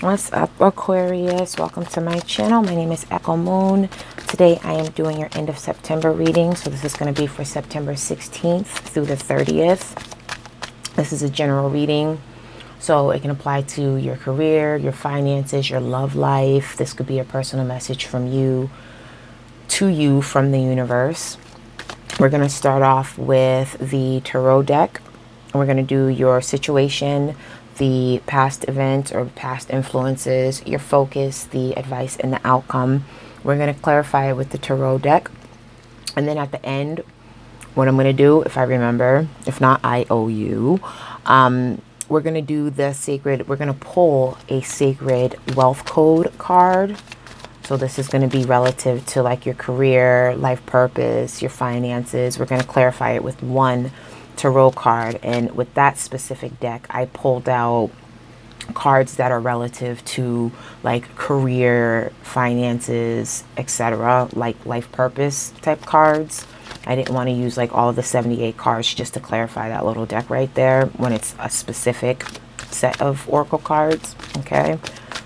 What's up, Aquarius? Welcome to my channel. My name is Echo Moon. Today I am doing your end of September reading. So this is going to be for September 16th through the 30th. This is a general reading. So it can apply to your career, your finances, your love life. This could be a personal message from you to you from the universe. We're going to start off with the tarot deck. We're going to do your situation, the past events or past influences, your focus, the advice, and the outcome. We're going to clarify it with the tarot deck. And then at the end, what I'm going to do, if I remember, if not, I owe you. We're going to do the sacred, we're going to pull a sacred wealth code card. So this is going to be relative to like your career, life purpose, your finances. We're going to clarify it with one tarot card, and with that specific deck I pulled out cards that are relative to like career, finances, etc., like life purpose type cards. I didn't want to use like all of the 78 cards, just to clarify that little deck right there when it's a specific set of oracle cards. Okay,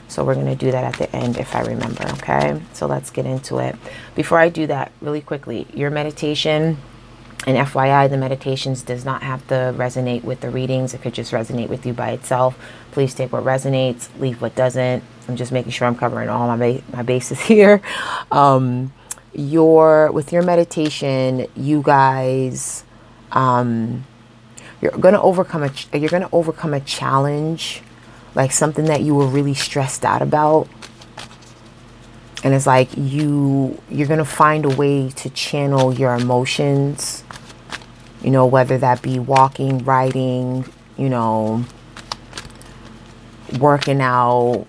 so we're going to do that at the end if I remember. Okay, so let's get into it. Before I do that, really quickly, your meditation, and FYI, the meditations does not have to resonate with the readings. It could just resonate with you by itself. Please take what resonates, leave what doesn't. I'm just making sure I'm covering all my bases here. With your meditation, you guys, you're gonna overcome a challenge, like something that you were really stressed out about. And it's like you're gonna find a way to channel your emotions. You know, whether that be walking, writing, you know, working out,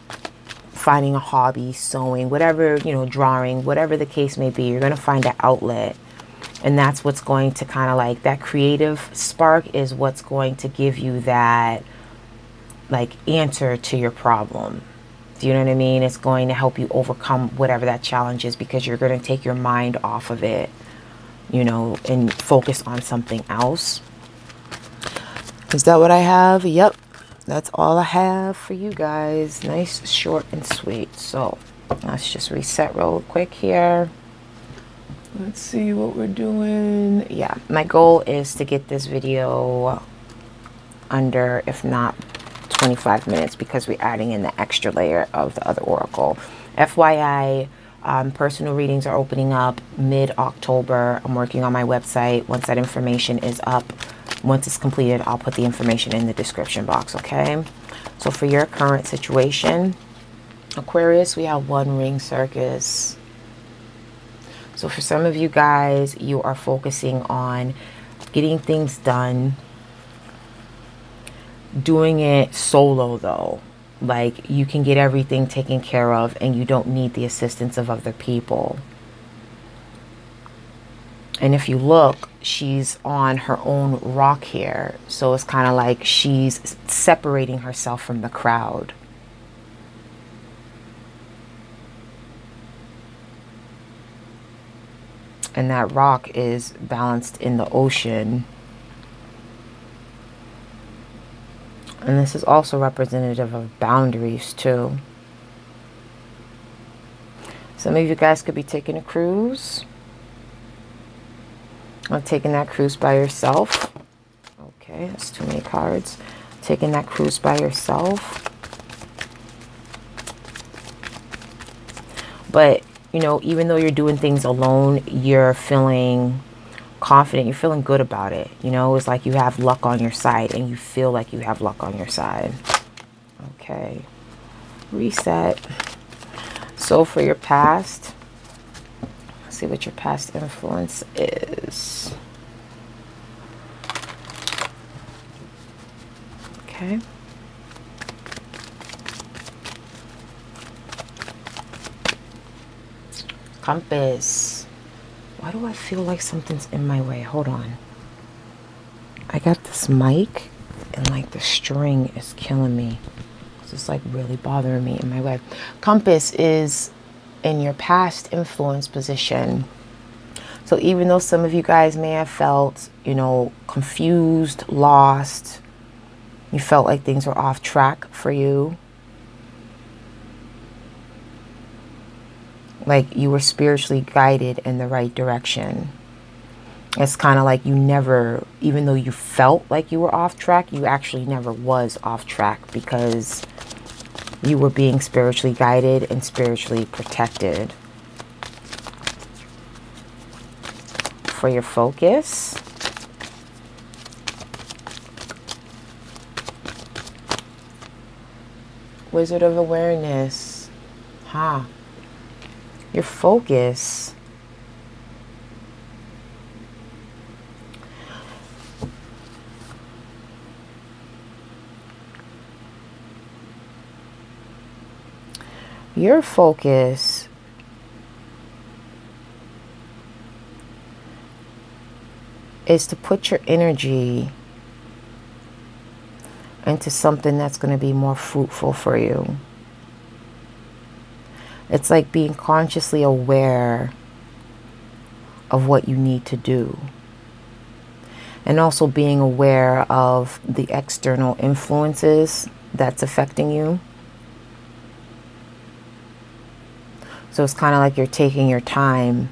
finding a hobby, sewing, whatever, you know, drawing, whatever the case may be, you're going to find an outlet. And that's what's going to kind of like, that creative spark is what's going to give you that like answer to your problem. Do you know what I mean? It's going to help you overcome whatever that challenge is, because you're going to take your mind off of it, you know, and focus on something else. Is that what I have? Yep. That's all I have for you guys. Nice, short, and sweet. So let's just reset real quick here. Let's see what we're doing. Yeah, my goal is to get this video under, if not 25 minutes, because we're adding in the extra layer of the other oracle. FYI, personal readings are opening up mid-October. I'm working on my website. Once that information is up, once it's completed, I'll put the information in the description box, okay? So for your current situation, Aquarius, we have one ring circus. So for some of you guys, you are focusing on getting things done, doing it solo though. Like you can get everything taken care of and you don't need the assistance of other people. And if you look, she's on her own rock here. So it's kind of like she's separating herself from the crowd. And that rock is balanced in the ocean. And this is also representative of boundaries too. Some of you guys could be taking a cruise. Or taking that cruise by yourself. Okay, that's too many cards. Taking that cruise by yourself. But, you know, even though you're doing things alone, you're feeling confident. You're feeling good about it. You know, it's like you have luck on your side and you feel like you have luck on your side. Okay. Reset. So for your past, let's see what your past influence is. Okay. Compass. Why do I feel like something's in my way? Hold on. I got this mic and like the string is killing me. It's just like really bothering me in my way. Compass is in your past influence position. So even though some of you guys may have felt, you know, confused, lost, you felt like things were off track for you, Like you were spiritually guided in the right direction. It's kind of like you never, even though you felt like you were off track, you actually never was off track, because you were being spiritually guided and spiritually protected. For your focus, Wizard of Awareness. Your focus. Your focus is to put your energy into something that's going to be more fruitful for you. It's like being consciously aware of what you need to do. And also being aware of the external influences that's affecting you. So it's kind of like you're taking your time.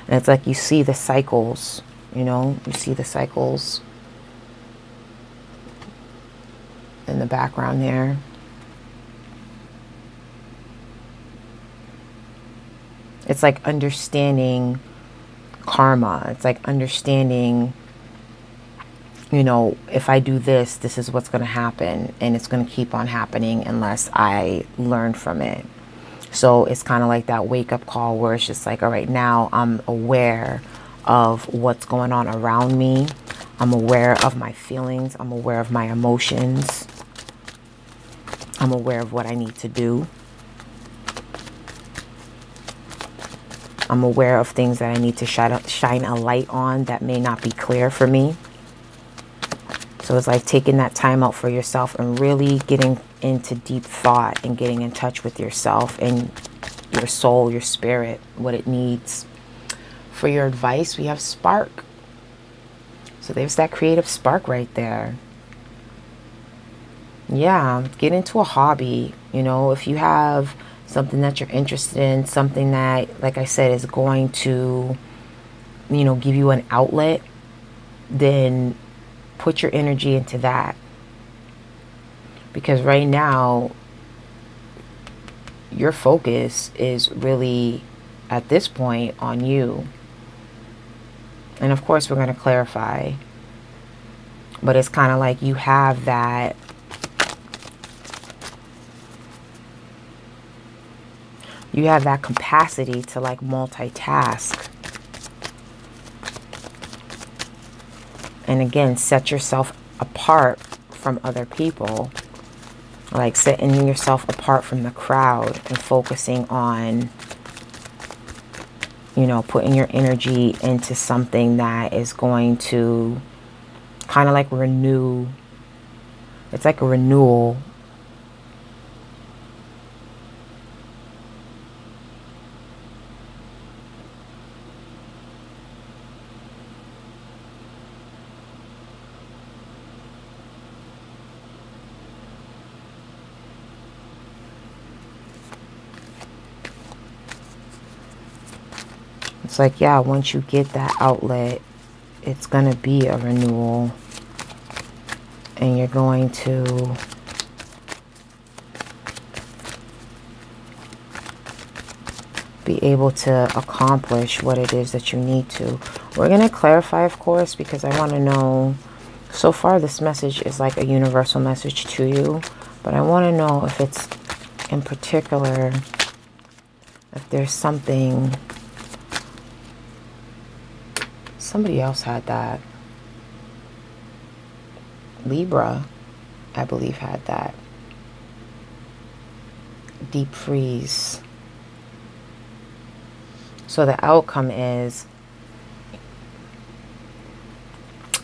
And it's like you see the cycles, you know, you see the cycles in the background there. It's like understanding karma. It's like understanding, you know, if I do this, this is what's going to happen. And it's going to keep on happening unless I learn from it. So it's kind of like that wake-up call where it's just like, all right, now I'm aware of what's going on around me. I'm aware of my feelings. I'm aware of my emotions. I'm aware of what I need to do. I'm aware of things that I need to shine a light on that may not be clear for me. So it's like taking that time out for yourself and really getting into deep thought and getting in touch with yourself and your soul, your spirit, what it needs. For your advice, we have spark. So there's that creative spark right there. Yeah, get into a hobby. You know, if you have something that you're interested in, something that, like I said, is going to, you know, give you an outlet, then put your energy into that. Because right now, your focus is really, at this point, on you. And of course, we're going to clarify. But it's kind of like you have that capacity to like multitask. And again, set yourself apart from other people. Like setting yourself apart from the crowd and focusing on, you know, putting your energy into something that is going to kind of like renew. It's like a renewal. It's like, yeah, once you get that outlet, it's going to be a renewal. And you're going to be able to accomplish what it is that you need to. We're going to clarify, of course, because I want to know, so far this message is like a universal message to you. But I want to know if it's in particular, if there's something. Somebody else had that. Libra, I believe, had that. Deep freeze. So the outcome is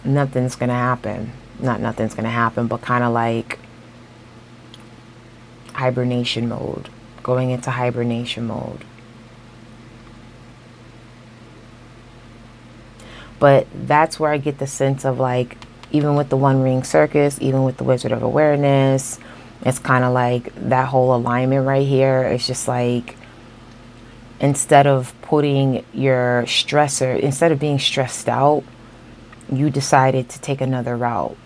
nothing's going to happen. Not nothing's going to happen, but kind of like hibernation mode. Going into hibernation mode. But that's where I get the sense of like, even with the One Ring Circus, even with the Wizard of Awareness, it's kind of like that whole alignment right here. It's just like instead of putting your stressor, instead of being stressed out, you decided to take another route.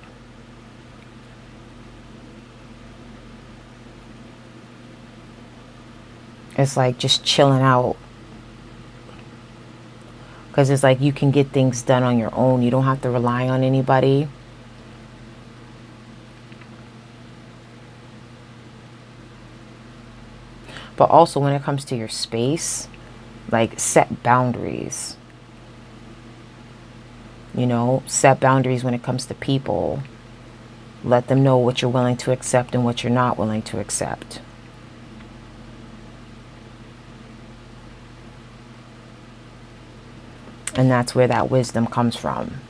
It's like just chilling out. Because it's like you can get things done on your own. You don't have to rely on anybody. But also when it comes to your space, like set boundaries. You know, set boundaries when it comes to people. Let them know what you're willing to accept and what you're not willing to accept. And that's where that wisdom comes from.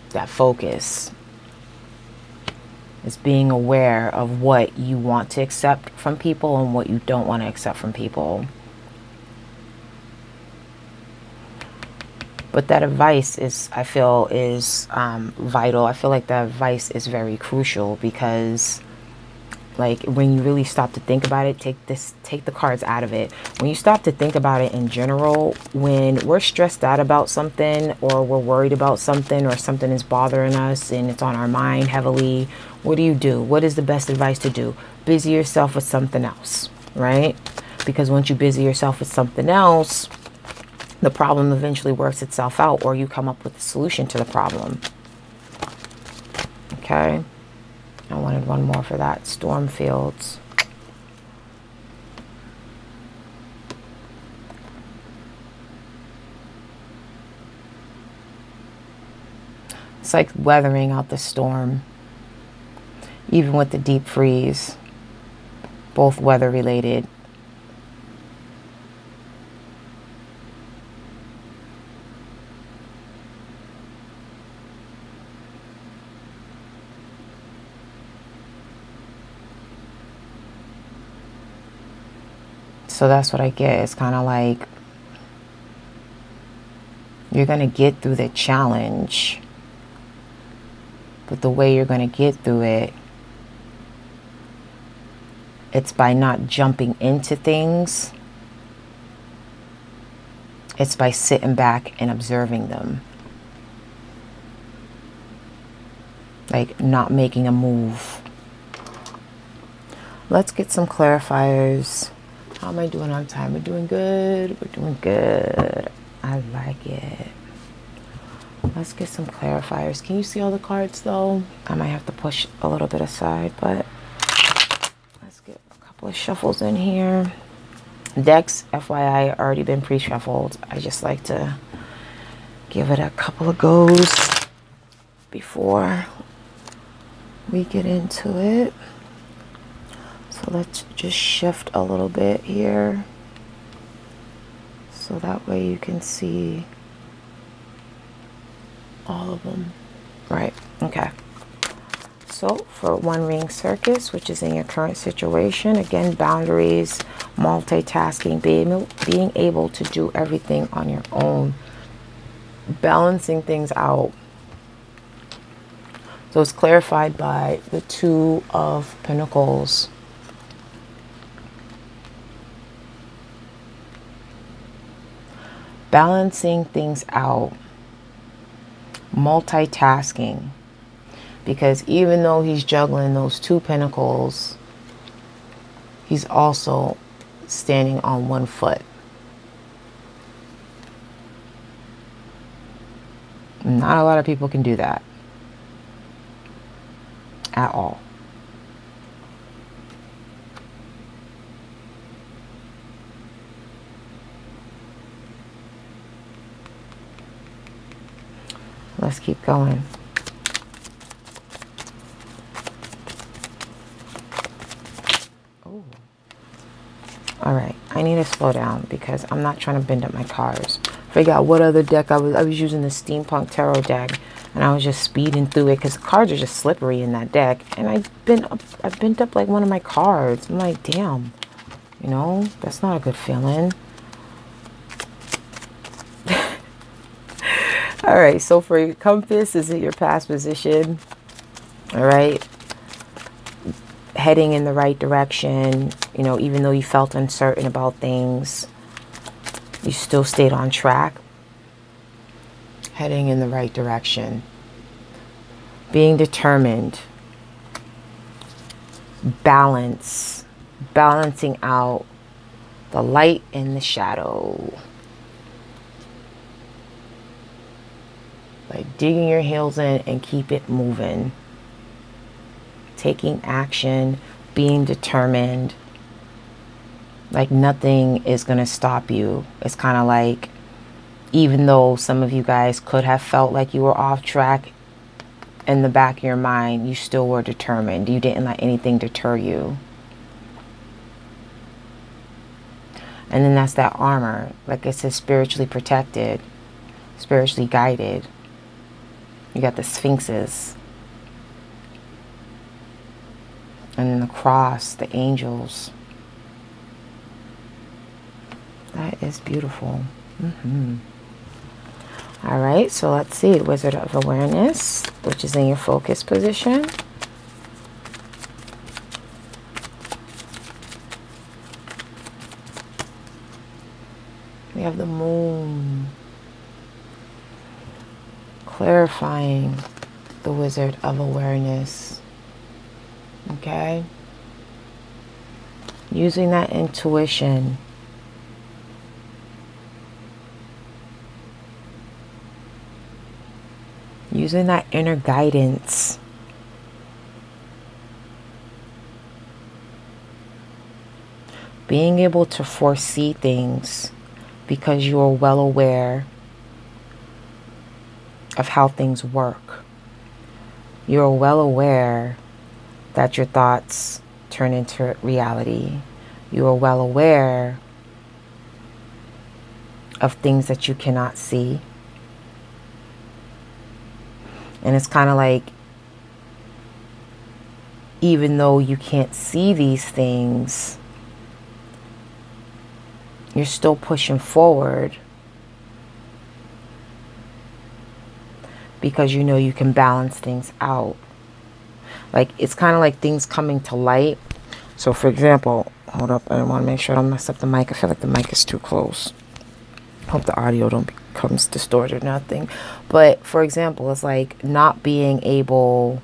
That focus. It's being aware of what you want to accept from people and what you don't want to accept from people. But that advice is, I feel, is vital. I feel like that advice is very crucial because, like, when you really stop to think about it, take the cards out of it. When you stop to think about it in general, when we're stressed out about something or we're worried about something or something is bothering us and it's on our mind heavily, what do? What is the best advice to do? Busy yourself with something else, right? Because once you busy yourself with something else, the problem eventually works itself out, or you come up with a solution to the problem. Okay. I wanted one more for that. Storm fields. It's like weathering out the storm. Even with the deep freeze. Both weather related. So that's what I get. It's kind of like you're going to get through the challenge. But the way you're going to get through it, it's by not jumping into things. It's by sitting back and observing them. Like not making a move. Let's get some clarifiers. How am I doing on time? We're doing good. We're doing good. I like it. Let's get some clarifiers. Can you see all the cards though? I might have to push a little bit aside, but let's get a couple of shuffles in here. Decks, FYI, already been pre-shuffled. I just like to give it a couple of goes before we get into it. So let's just shift a little bit here. So that way you can see all of them. Right, okay. So for One Ring Circus, which is in your current situation, again, boundaries, multitasking, being able to do everything on your own, balancing things out. So it's clarified by the Two of Pentacles. Balancing things out, multitasking, because even though he's juggling those two pentacles, he's also standing on one foot. Not a lot of people can do that at all. Let's keep going. Oh. All right, I need to slow down because I'm not trying to bend up my cards. Figure out what other deck I was using the Steampunk Tarot deck, and I was just speeding through it because the cards are just slippery in that deck, and I bent up like one of my cards. I'm like, damn, you know, that's not a good feeling. All right, so for your compass, is it your past position? All right. heading in the right direction. You know, even though you felt uncertain about things, you still stayed on track. Heading in the right direction. Being determined. Balance. Balancing out the light and the shadow. Like digging your heels in and keep it moving. Taking action, being determined. Like nothing is going to stop you. It's kind of like, even though some of you guys could have felt like you were off track, in the back of your mind, you still were determined. You didn't let anything deter you. And then that's that armor. Like it says, spiritually protected, spiritually guided. You got the sphinxes. And then the cross, the angels. That is beautiful. All right, so let's see. Wizard of Awareness, which is in your focus position. We have the Moon. Clarifying the Wizard of Awareness. Okay? Using that intuition. Using that inner guidance. Being able to foresee things because you are well aware of how things work. You're well aware that your thoughts turn into reality. You are well aware of things that you cannot see. And it's kind of like, even though you can't see these things, you're still pushing forward because you know you can balance things out. Like, it's kind of like things coming to light. So, for example, hold up, I want to make sure I don't mess up the mic. I feel like the mic is too close. Hope the audio don't becomes distorted or nothing. But, for example, it's like not being able...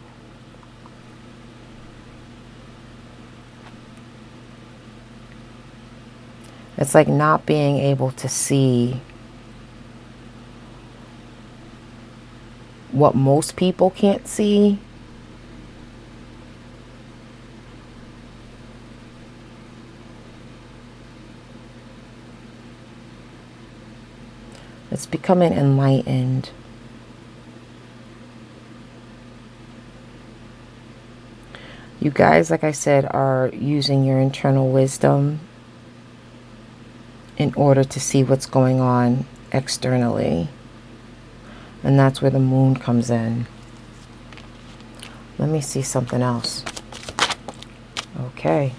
It's like not being able to see what most people can't see. It's becoming enlightened. You guys, like I said, are using your internal wisdom in order to see what's going on externally. And that's where the moon comes in. Let me see something else. Okay.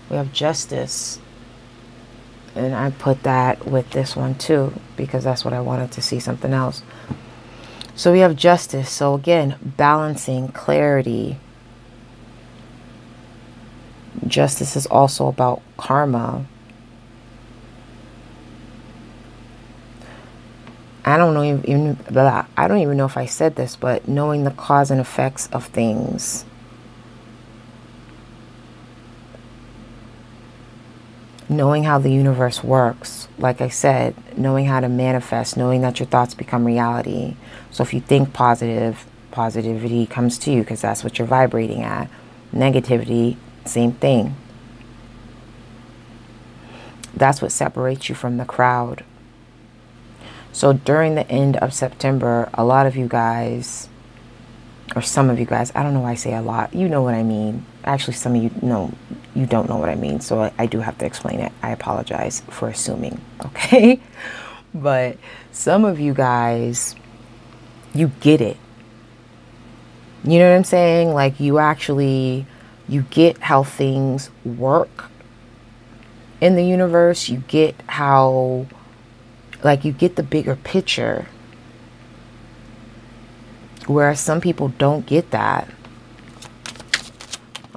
We have justice. And I put that with this one too, because that's what I wanted to see, something else. So we have justice. So again, balancing, clarity. Justice is also about karma. I don't even know if I said this, but knowing the cause and effects of things. Knowing how the universe works. Like I said, knowing how to manifest, knowing that your thoughts become reality. So if you think positive, positivity comes to you because that's what you're vibrating at. Negativity, same thing. That's what separates you from the crowd. So during the end of September, a lot of you guys, or some of you guys, I don't know why I say a lot, you know what I mean. Actually, some of you know, you don't know what I mean. So I do have to explain it. I apologize for assuming, okay? But some of you guys, you get it. You know what I'm saying? Like you get how things work in the universe. You get how... Like you get the bigger picture, whereas some people don't get that.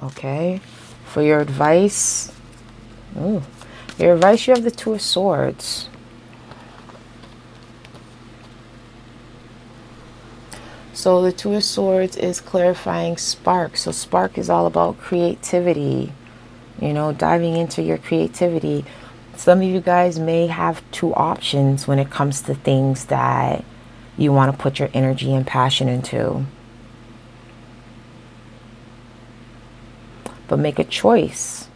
Okay. For your advice, ooh, your advice, you have the Two of Swords. So the Two of Swords is clarifying spark. So spark is all about creativity, you know, diving into your creativity. Some of you guys may have two options when it comes to things that you want to put your energy and passion into. But make a choice.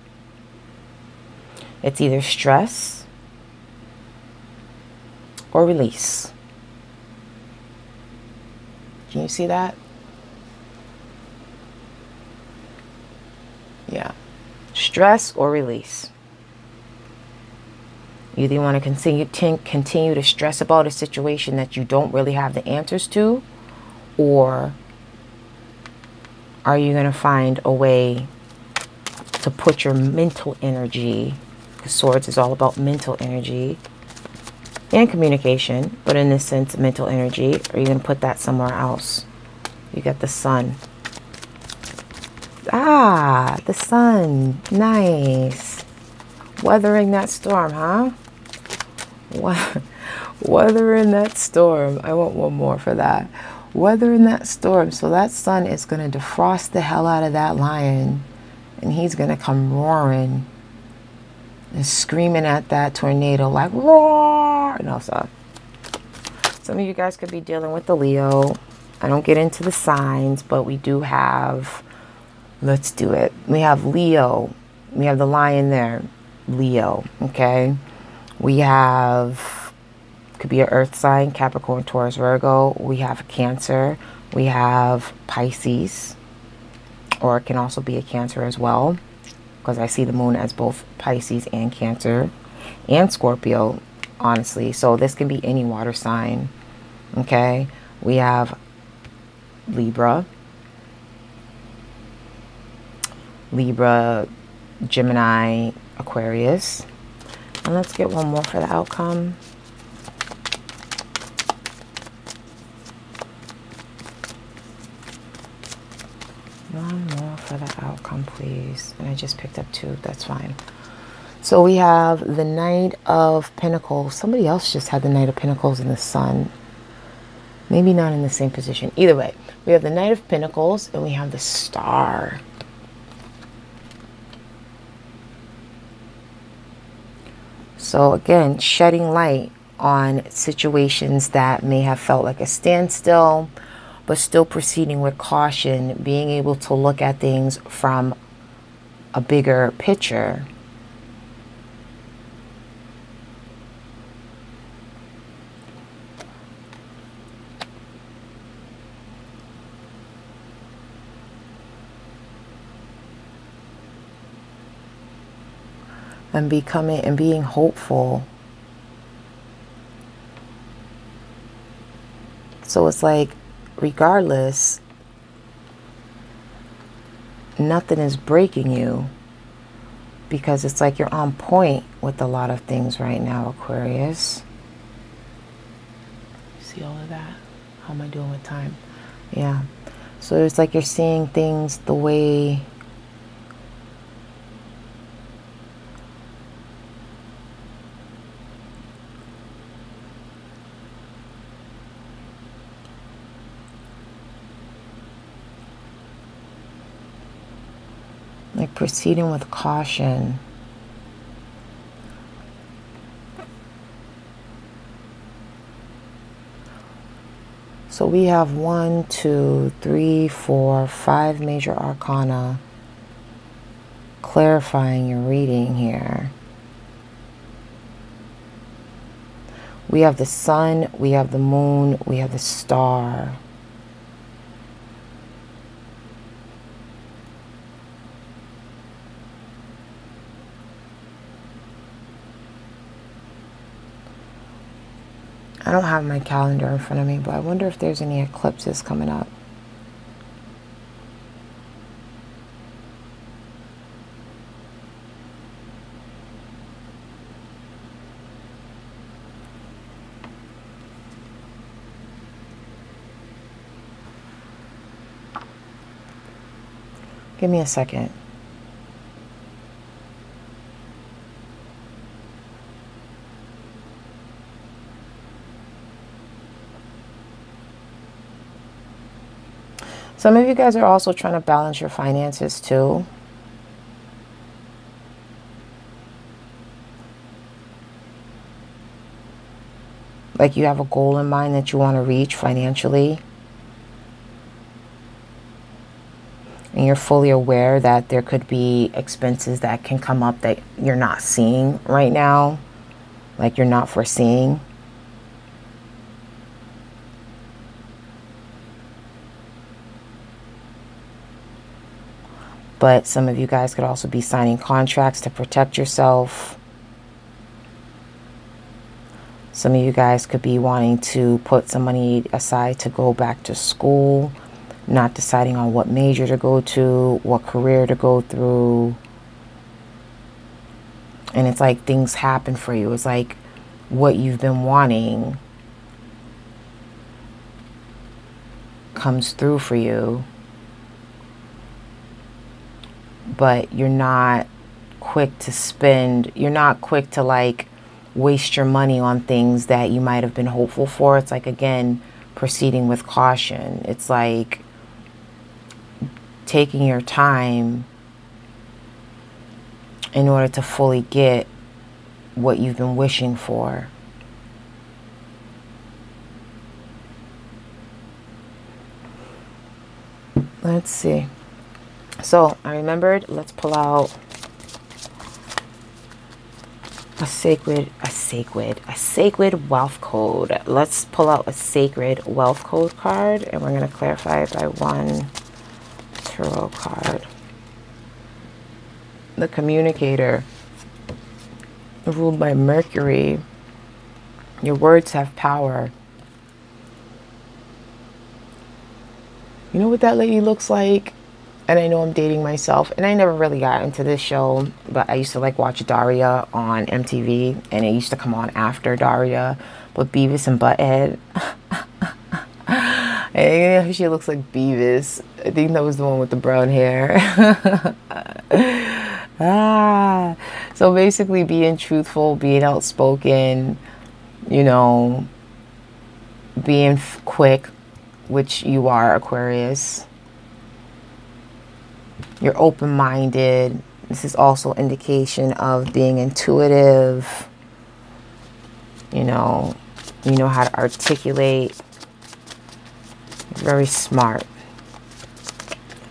It's either stress or release. Can you see that? Yeah. Stress or release. Either you want to continue to stress about a situation that you don't really have the answers to, or are you going to find a way to put your mental energy, because Swords is all about mental energy and communication, but in this sense, mental energy, or are you going to put that somewhere else? You got the Sun. Ah, the Sun. Nice. Weathering that storm, huh? Weathering that storm. I want one more for that. Weathering that storm. So that Sun is going to defrost the hell out of that lion. And he's going to come roaring and screaming at that tornado like, roar! No, so some of you guys could be dealing with the Leo. I don't get into the signs, but we do have, let's do it. We have Leo. We have the lion there. Leo, okay? We have, could be an earth sign, Capricorn, Taurus, Virgo. We have Cancer. We have Pisces. Or it can also be a Cancer as well, because I see the moon as both Pisces and Cancer and Scorpio, honestly. So this can be any water sign, okay? We have Libra, Gemini, Aquarius. And let's get one more for the outcome. One more for the outcome, please. And I just picked up two. That's fine. So we have the Knight of Pentacles. Somebody else just had the Knight of Pentacles in the Sun. Maybe not in the same position. Either way, we have the Knight of Pentacles and we have the Star. So again, shedding light on situations that may have felt like a standstill, but still proceeding with caution, being able to look at things from a bigger picture. And being hopeful. So it's like, regardless, nothing is breaking you, because it's like you're on point with a lot of things right now, Aquarius. See all of that? How am I doing with time? Yeah. So it's like you're seeing things the way like proceeding with caution. So we have 1, 2, 3, 4, 5 major arcana clarifying your reading here. We have the Sun, we have the Moon, we have the Star. I don't have my calendar in front of me, but I wonder if there's any eclipses coming up. Give me a second. Some of you guys are also trying to balance your finances too. Like you have a goal in mind that you want to reach financially. And you're fully aware that there could be expenses that can come up that you're not seeing right now. Like you're not foreseeing. But some of you guys could also be signing contracts to protect yourself. Some of you guys could be wanting to put some money aside to go back to school, not deciding on what major to go to, what career to go through. And it's like things happen for you. It's like what you've been wanting comes through for you. But you're not quick to spend. You're not quick to like waste your money on things that you might have been hopeful for. It's like, again, proceeding with caution. It's like taking your time in order to fully get what you've been wishing for. Let's see. So I remembered, let's pull out a sacred wealth code. Let's pull out a sacred wealth code card, and we're going to clarify it by one tarot card. The communicator, ruled by Mercury. Your words have power. You know what that lady looks like? And I know I'm dating myself, and I never really got into this show, but I used to like watch Daria on MTV, and it used to come on after Daria, but Beavis and Butthead. And she looks like Beavis. I think that was the one with the brown hair. So basically being truthful, being outspoken, you know, being quick, which you are, Aquarius. You're open-minded. This is also indication of being intuitive. You know how to articulate. Very smart.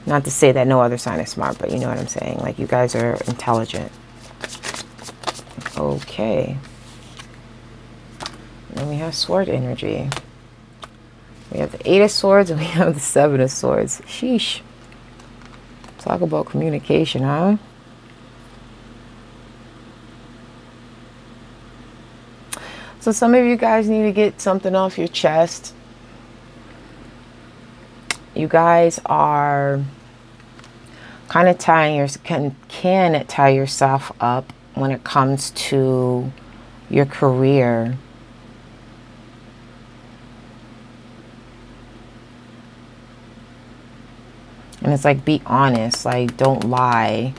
Not to say that no other sign is smart, but you know what I'm saying. Like, you guys are intelligent. Okay. And we have sword energy. We have the 8 of Swords and we have the 7 of Swords. Sheesh. Talk about communication, huh? So some of you guys need to get something off your chest. You guys are kind of can tie yourself up when it comes to your career. And it's like, be honest, like, don't lie.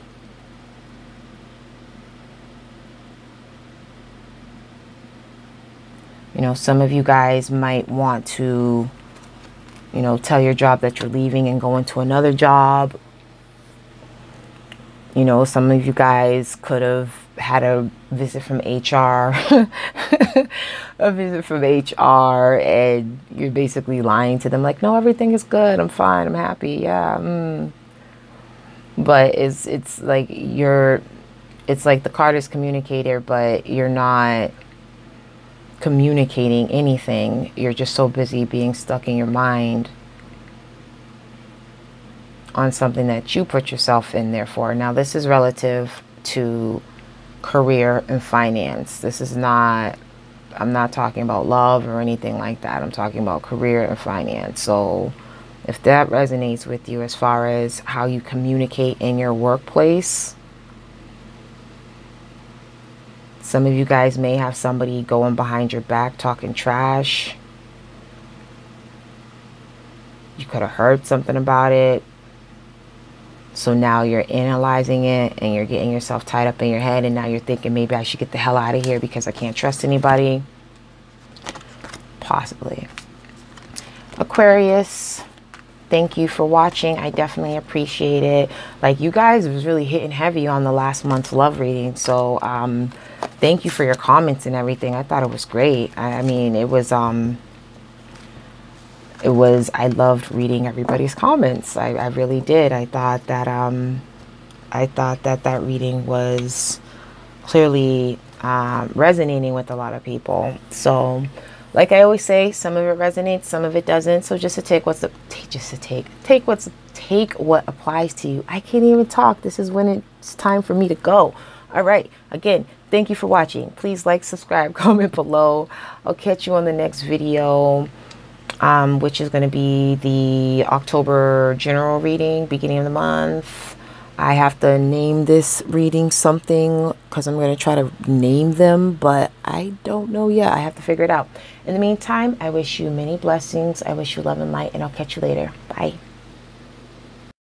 You know, some of you guys might want to, you know, tell your job that you're leaving and go into another job. You know, some of you guys could have had a visit from HR. A visit from HR, and you're basically lying to them like, no, everything is good, I'm fine, I'm happy, yeah. But it's like it's like the card is communicator, but you're not communicating anything. You're just so busy being stuck in your mind on something that you put yourself in there for. Now, this is relative to career and finance. This is not, I'm not talking about love or anything like that. I'm talking about career and finance. So if that resonates with you as far as how you communicate in your workplace, some of you guys may have somebody going behind your back talking trash. You could have heard something about it. So now you're analyzing it and you're getting yourself tied up in your head, and now you're thinking maybe I should get the hell out of here because I can't trust anybody. Possibly. Aquarius, thank you for watching. I definitely appreciate it. Like, you guys was really hitting heavy on the last month's love reading. So thank you for your comments and everything. I thought it was great. I mean, it was I loved reading everybody's comments. I really did. I thought that that reading was clearly resonating with a lot of people. So like I always say, some of it resonates, some of it doesn't. So just to take what applies to you. I can't even talk. This is when it's time for me to go. All right. Again, thank you for watching. Please like, subscribe, comment below. I'll catch you on the next video, which is going to be the October general reading, beginning of the month. I have to name this reading something because I'm going to try to name them, but I don't know yet. I have to figure it out. In the meantime, I wish you many blessings. I wish you love and light, and I'll catch you later. Bye.